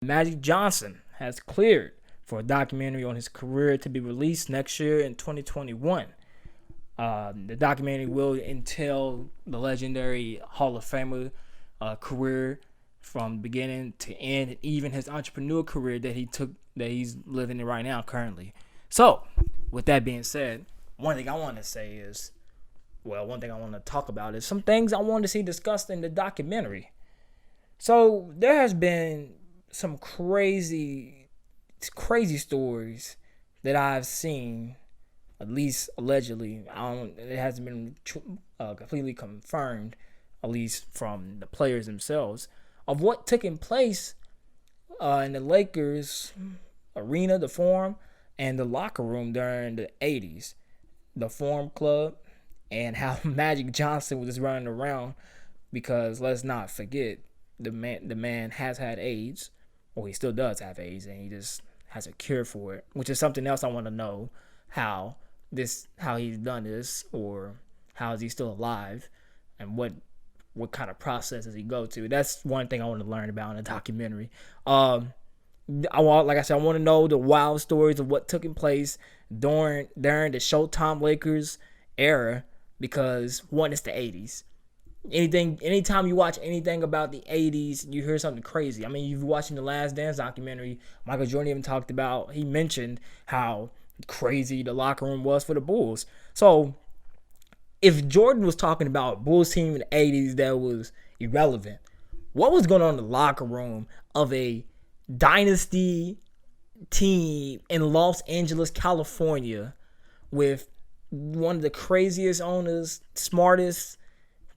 Magic Johnson has cleared for a documentary on his career to be released next year in 2021. The documentary will entail the legendary Hall of Famer career from beginning to end, and even his entrepreneur career that he's living in right now currently. So, with that being said, one thing I want to talk about is some things I want to see discussed in the documentary. So there has been some crazy stories that I've seen, at least allegedly. It hasn't been completely confirmed, at least from the players themselves, of what took in place in the Lakers arena, the Forum, and the locker room during the 80s. The Forum Club, and how Magic Johnson was just running around, because let's not forget, the man has had AIDS, or he still does have AIDS, and he just has a cure for it, which is something else I want to know, how he's done this, or how is he still alive, and what kind of process does he go to. That's one thing I want to learn about in the documentary. I want to know the wild stories of what took in place during the Showtime Lakers era, because one, it's the 80s. Anytime you watch anything about the 80s, you hear something crazy. I mean, you've watching the Last Dance documentary, Michael Jordan even he mentioned how crazy the locker room was for the Bulls. So if Jordan was talking about a Bulls team in the 80s that was irrelevant, what was going on in the locker room of a dynasty team in Los Angeles, California, with one of the craziest owners, smartest,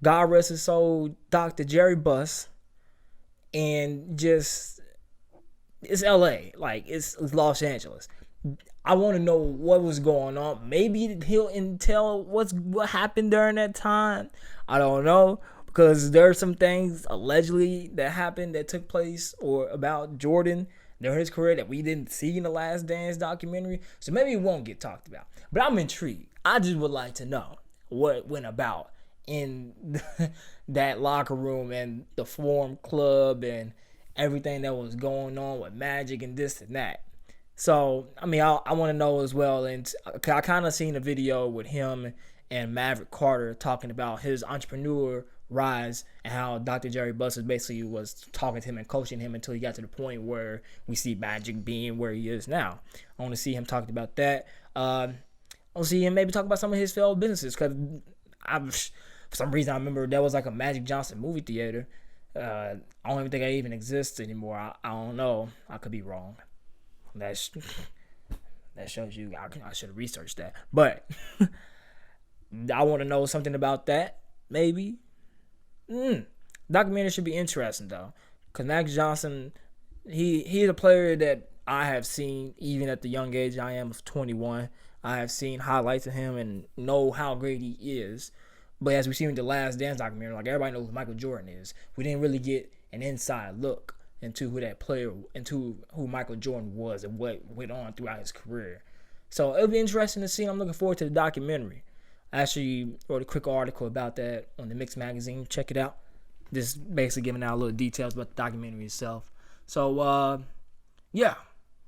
God rest his soul, Dr. Jerry Buss, and just, it's LA, like it's Los Angeles. I want to know what was going on. Maybe he'll tell what happened during that time. I don't know, because there are some things allegedly that happened that took place or about Jordan during his career that we didn't see in the Last Dance documentary. So maybe it won't get talked about. But I'm intrigued. I just would like to know what went about in that locker room and the Forum Club and everything that was going on with Magic and this and that. So, I mean, I want to know as well. And I kind of seen a video with him and Maverick Carter talking about his entrepreneur rise and how Dr. Jerry Buss basically was talking to him and coaching him until he got to the point where we see Magic being where he is now. I want to see him talking about that. I want to see him maybe talk about some of his failed businesses, because for some reason I remember there was like a Magic Johnson movie theater. I don't even think it even exists anymore. I don't know. I could be wrong. That shows you I should have researched that. But I want to know something about that, maybe. Documentary should be interesting, though, because Magic Johnson, he's a player that I have seen even at the young age I am of 21. I have seen highlights of him and know how great he is. But as we see in the Last Dance documentary, like, everybody knows who Michael Jordan is. We didn't really get an inside look into who that player, into who Michael Jordan was and what went on throughout his career. So it'll be interesting to see. I'm looking forward to the documentary. I actually wrote a quick article about that on the Mix magazine. Check it out. Just basically giving out little details about the documentary itself. So, yeah.